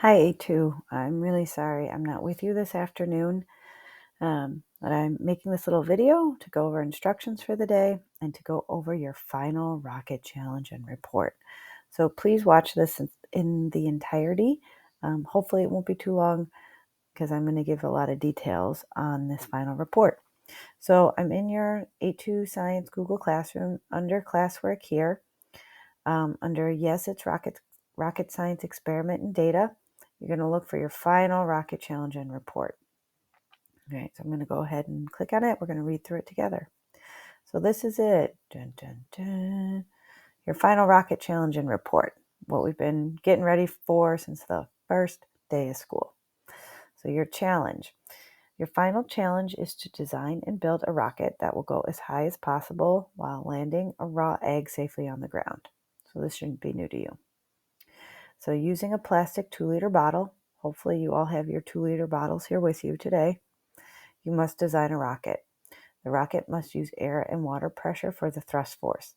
Hi, A2. I'm really sorry I'm not with you this afternoon, but I'm making this little video to go over instructions for the day and to go over your final rocket challenge and report. So please watch this in the entirety. Hopefully it won't be too long because I'm going to give a lot of details on this final report. So I'm in your A2 Science Google Classroom under classwork here. Under yes, it's rocket science experiment and data. You're going to look for your final rocket challenge and report. Okay, so I'm going to go ahead and click on it. We're going to read through it together. So this is it. Dun, dun, dun. Your final rocket challenge and report. What we've been getting ready for since the first day of school. So your challenge. Your final challenge is to design and build a rocket that will go as high as possible while landing a raw egg safely on the ground. So this shouldn't be new to you. So using a plastic 2-liter bottle, hopefully you all have your 2-liter bottles here with you today, you must design a rocket. The rocket must use air and water pressure for the thrust force.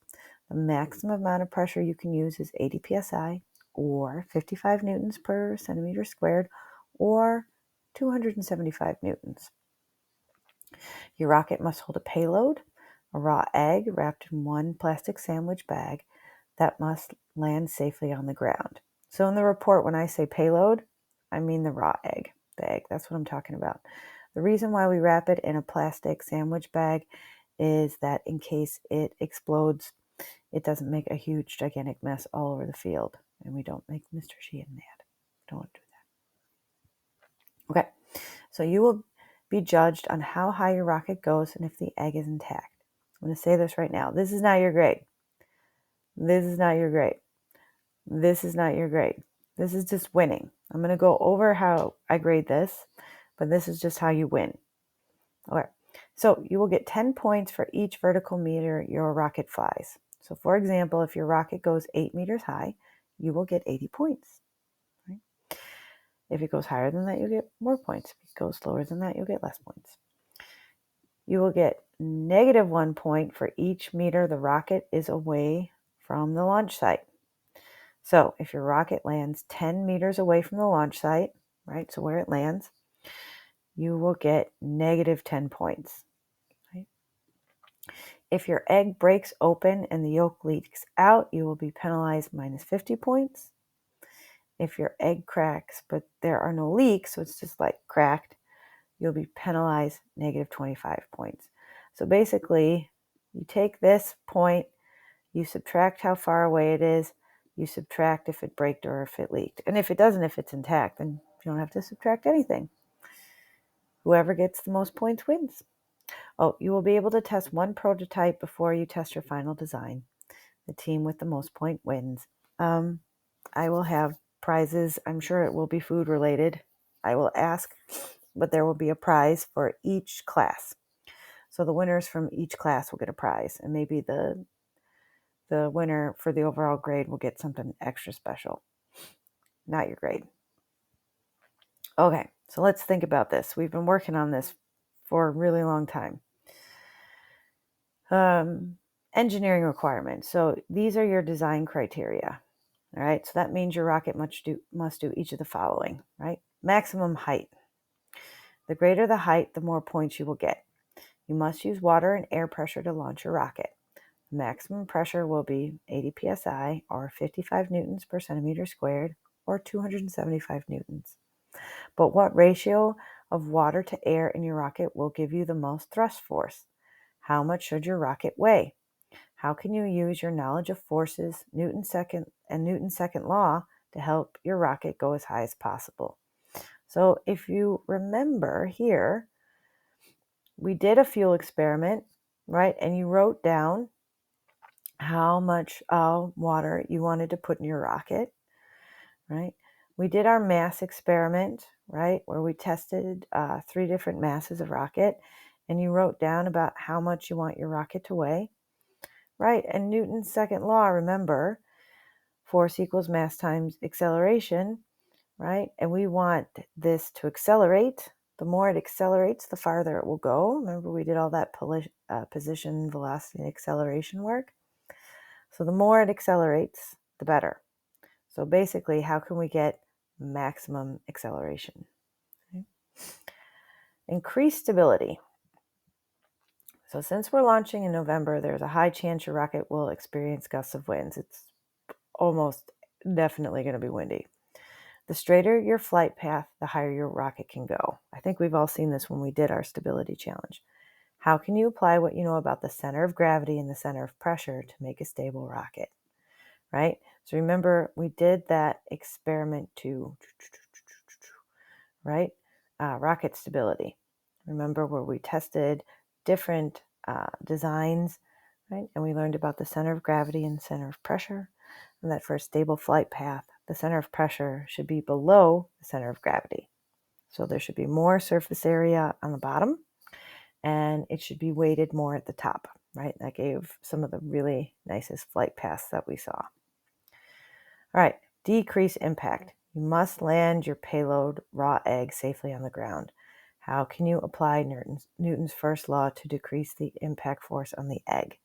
The maximum amount of pressure you can use is 80 psi, or 55 newtons per centimeter squared, or 275 newtons. Your rocket must hold a payload, a raw egg wrapped in one plastic sandwich bag that must land safely on the ground. So in the report, when I say payload, I mean the raw egg, the egg. That's what I'm talking about. The reason why we wrap it in a plastic sandwich bag is that in case it explodes, it doesn't make a huge, gigantic mess all over the field. And we don't make Mr. Sheehan mad. Don't want to do that. Okay, so you will be judged on how high your rocket goes and if the egg is intact. I'm going to say this right now. This is not your grade. This is not your grade. This is not your grade. This is just winning. I'm going to go over how I grade this, but this is just how you win. Okay. So you will get 10 points for each vertical meter your rocket flies. So for example, if your rocket goes 8 meters high, you will get 80 points. Right? If it goes higher than that, you'll get more points. If it goes lower than that, you'll get less points. You will get -1 point for each meter the rocket is away from the launch site. So if your rocket lands 10 meters away from the launch site, right, so where it lands, you will get -10 points. Right? If your egg breaks open and the yolk leaks out, you will be penalized -50 points. If your egg cracks, but there are no leaks, so it's just like cracked, you'll be penalized -25 points. So basically, you take this point, you subtract how far away it is, you subtract if it braked or if it leaked. And if it doesn't, if it's intact, then you don't have to subtract anything. Whoever gets the most points wins. Oh, you will be able to test one prototype before you test your final design. The team with the most point wins. I will have prizes. I'm sure it will be food related. I will ask, but there will be a prize for each class. So the winners from each class will get a prize, and maybe the winner for the overall grade will get something extra special. Not your grade. Okay, so let's think about this. We've been working on this for a really long time. Engineering requirements. So these are your design criteria. All right, so that means your rocket must do each of the following, right? Maximum height. The greater the height, the more points you will get. You must use water and air pressure to launch your rocket. The maximum pressure will be 80 psi, or 55 newtons per centimeter squared, or 275 newtons. But what ratio of water to air in your rocket will give you the most thrust force? How much should your rocket weigh? How can you use your knowledge of forces, Newton's second law to help your rocket go as high as possible? So if you remember here, we did a fuel experiment, right? And you wrote down how much water you wanted to put in your rocket, right? We did our mass experiment, right, where we tested 3 different masses of rocket, and you wrote down about how much you want your rocket to weigh, right? And Newton's second law, remember, force equals mass times acceleration, right? And we want this to accelerate. The more it accelerates, the farther it will go. Remember, we did all that position, velocity, and acceleration work. So the more it accelerates, the better. So basically, how can we get maximum acceleration. Okay? Increased stability. So since we're launching in November, there's a high chance your rocket will experience gusts of winds. It's almost definitely going to be windy. The straighter your flight path, the higher your rocket can go. I think we've all seen this when we did our stability challenge. How can you apply what you know about the center of gravity and the center of pressure to make a stable rocket, right? So remember, we did that experiment too, right? Rocket stability. Remember where we tested different designs, right? And we learned about the center of gravity and center of pressure. And that for a stable flight path, the center of pressure should be below the center of gravity. So there should be more surface area on the bottom, and it should be weighted more at the top, right? That gave some of the really nicest flight paths that we saw. All right, decrease impact. You must land your payload raw egg safely on the ground. How can you apply Newton's first law to decrease the impact force on the egg?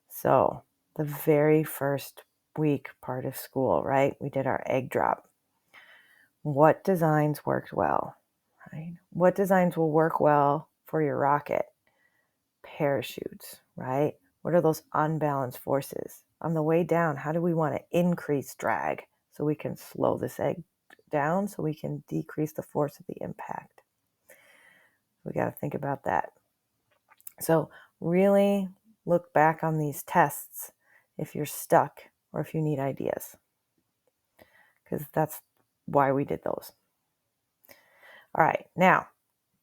So the very first week part of school, right? We did our egg drop. What designs worked well, right? What designs will work well for your rocket? Parachutes, right? What are those unbalanced forces? On the way down, how do we want to increase drag so we can slow this egg down so we can decrease the force of the impact? We got to think about that. So really look back on these tests if you're stuck or if you need ideas, because that's why we did those. All right, now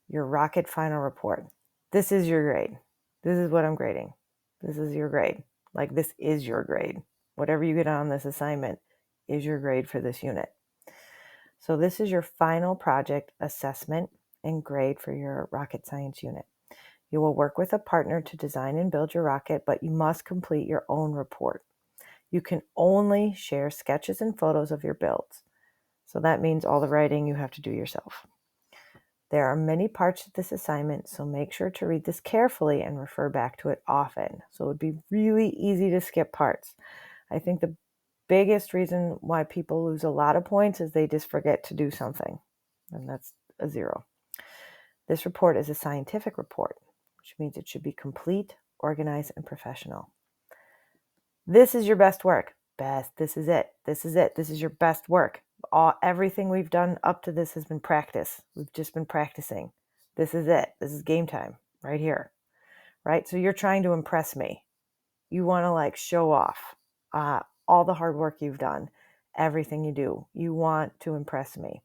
your rocket final report. This is your grade. This is what I'm grading. This is your grade. Like, this is your grade. Whatever you get on this assignment is your grade for this unit. So this is your final project assessment and grade for your rocket science unit. You will work with a partner to design and build your rocket, but you must complete your own report. You can only share sketches and photos of your builds. So that means all the writing you have to do yourself. There are many parts to this assignment, so make sure to read this carefully and refer back to it often. So it would be really easy to skip parts. I think the biggest reason why people lose a lot of points is they just forget to do something, and that's a 0. This report is a scientific report, which means it should be complete, organized, and professional. This is your best work. This is it. This is it. This is your best work. Everything we've done up to this has been practice. We've just been practicing. This is it. This is game time right here, right? So you're trying to impress me. You want to show off all the hard work you've done, everything you do. You want to impress me.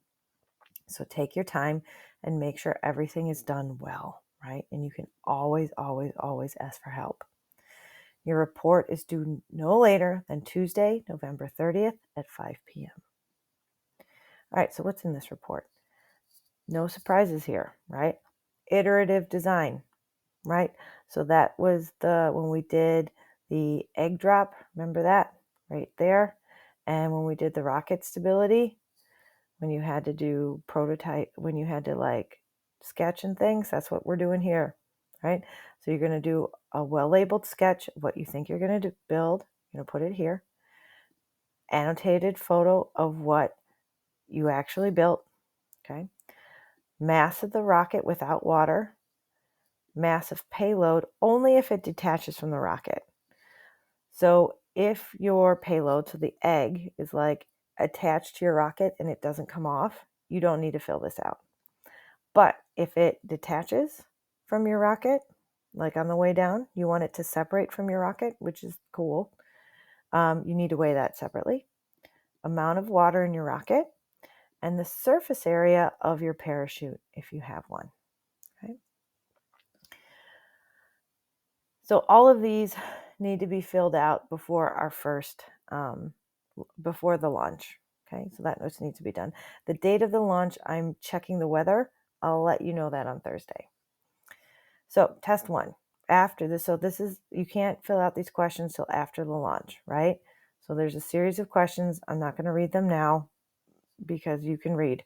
So take your time and make sure everything is done well, right? And you can always, always, always ask for help. Your report is due no later than Tuesday, November 30th at 5 p.m. All right, so what's in this report? No surprises here, right? Iterative design, right? So that was when we did the egg drop, remember that right there? And when we did the rocket stability, when you had to do prototype, when you had to sketch and things, that's what we're doing here, right? So you're going to do a well-labeled sketch of what you think you're going to build. You're going to put it here. Annotated photo of what you actually built, okay? Mass of the rocket without water. Mass of payload only if it detaches from the rocket. So if your payload, so the egg, is attached to your rocket and it doesn't come off, you don't need to fill this out. But if it detaches from your rocket, like on the way down, you want it to separate from your rocket, which is cool. You need to weigh that separately. Amount of water in your rocket and the surface area of your parachute if you have one. Okay? So all of these need to be filled out before our first, before the launch. Okay, so that needs to be done. The date of the launch, I'm checking the weather. I'll let you know that on Thursday. So test 1. After this, so this is, you can't fill out these questions till after the launch, right? So there's a series of questions. I'm not going to read them now because you can read,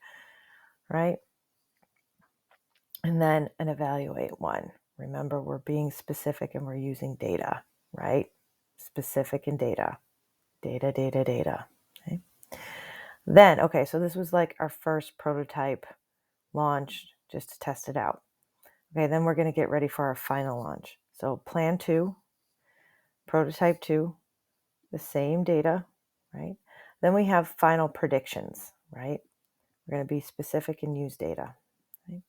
right? And then an evaluate 1. Remember, we're being specific and we're using data, right? Specific and data. Data. Okay? Then, okay, so this was like our first prototype launch just to test it out. Okay, then we're going to get ready for our final launch. So plan 2, prototype 2, the same data, right? Then we have final predictions, right? We're going to be specific and use data, right?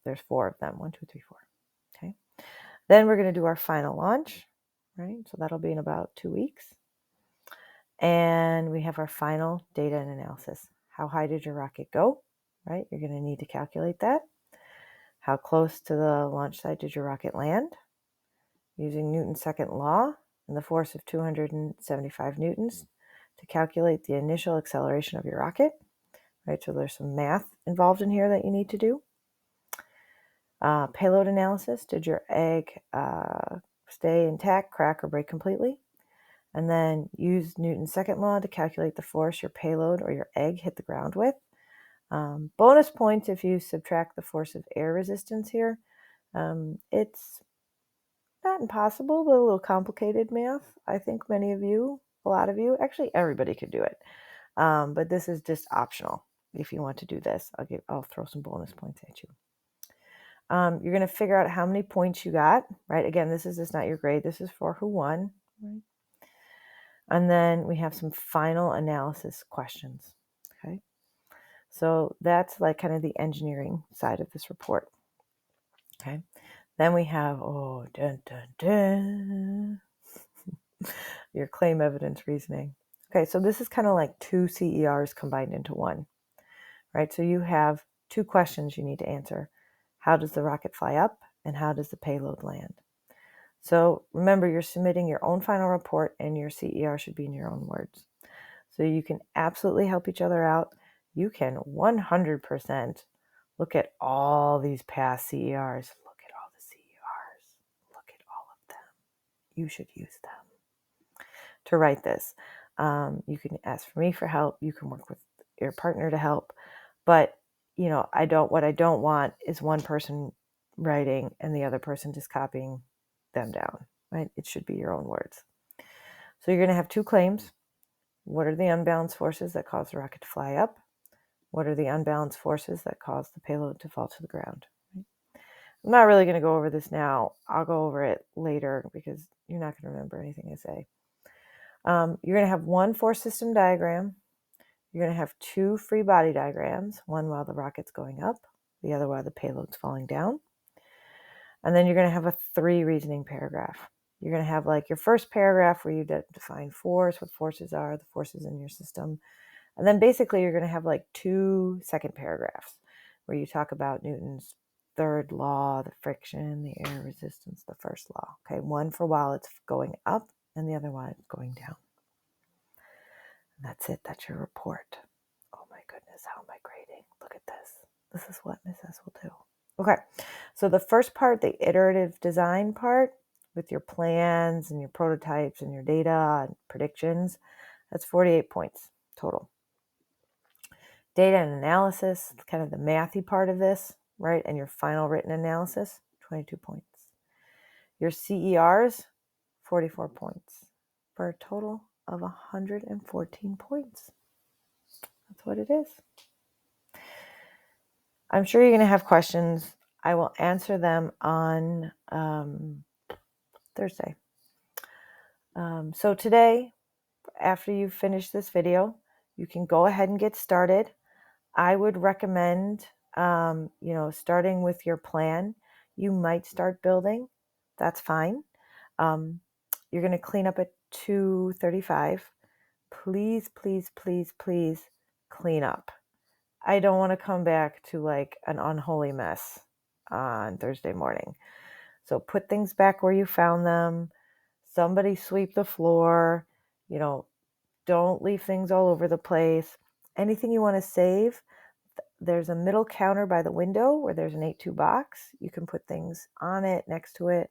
There's 4 of them, 1, 2, 3, 4. Okay. Then we're going to do our final launch, right? So that'll be in about 2 weeks. And we have our final data and analysis. How high did your rocket go, right? You're going to need to calculate that. How close to the launch site did your rocket land? Using Newton's second law and the force of 275 newtons to calculate the initial acceleration of your rocket, right? So there's some math involved in here that you need to do. Payload analysis. Did your egg stay intact, crack, or break completely? And then use Newton's second law to calculate the force your payload or your egg hit the ground with. Bonus points if you subtract the force of air resistance here. It's not impossible, but a little complicated math. I think a lot of you, actually everybody could do it. But this is just optional. If you want to do this, I'll throw some bonus points at you. You're going to figure out how many points you got, right? Again, this is just not your grade. This is for who won, right? And then we have some final analysis questions, okay? So that's like kind of the engineering side of this report, okay? Then we have, dun, dun, dun, your claim evidence reasoning. Okay, so this is kind of like 2 CERs combined into one, right? So you have 2 questions you need to answer. How does the rocket fly up, and how does the payload land? So remember, you're submitting your own final report, and your CER should be in your own words. So you can absolutely help each other out. You can 100% look at all these past CERs. Look at all the CERs. Look at all of them. You should use them to write this. You can ask for me for help. You can work with your partner to help. But, what I don't want is one person writing and the other person just copying them down, right? It should be your own words. So you're going to have 2 claims. What are the unbalanced forces that cause the rocket to fly up? What are the unbalanced forces that cause the payload to fall to the ground? Right? I'm not really going to go over this now. I'll go over it later because you're not going to remember anything I say. You're going to have 1 force system diagram. You're going to have 2 free body diagrams, one while the rocket's going up, the other while the payload's falling down. And then you're going to have a 3 reasoning paragraph. You're going to have like your first paragraph where you define force, what forces are, the forces in your system. And then basically you're going to have like 2 second paragraphs where you talk about Newton's third law, the friction, the air resistance, the first law. Okay, one for while it's going up and the other while it's going down. And that's it. That's your report. Oh my goodness, how am I grading? Look at this. This is what Ms. S will do. Okay, so the first part, the iterative design part with your plans and your prototypes and your data and predictions, that's 48 points total. Data and analysis, kind of the mathy part of this, right? And your final written analysis, 22 points. Your CERs, 44 points for a total of 114 points. That's what it is. I'm sure you're going to have questions. I will answer them on Thursday. So today, after you finish this video, you can go ahead and get started. I would recommend, starting with your plan. You might start building. That's fine. You're going to clean up at 2:35. Please, please, please, please clean up. I don't want to come back to like an unholy mess on Thursday morning. So put things back where you found them. Somebody sweep the floor. Don't leave things all over the place. Anything you want to save, there's a middle counter by the window where there's an 8-2 box. You can put things on it, next to it.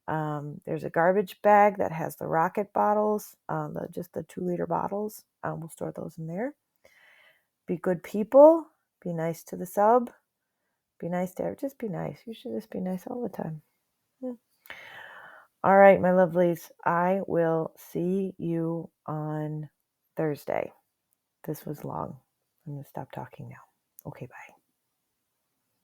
There's a garbage bag that has the rocket bottles, just the 2-liter bottles. We'll store those in there. Be good people. Be nice to the sub. Be nice to everyone. Just be nice. You should just be nice all the time. All right, my lovelies. I will see you on Thursday. This was long. I'm going to stop talking now. Okay, bye.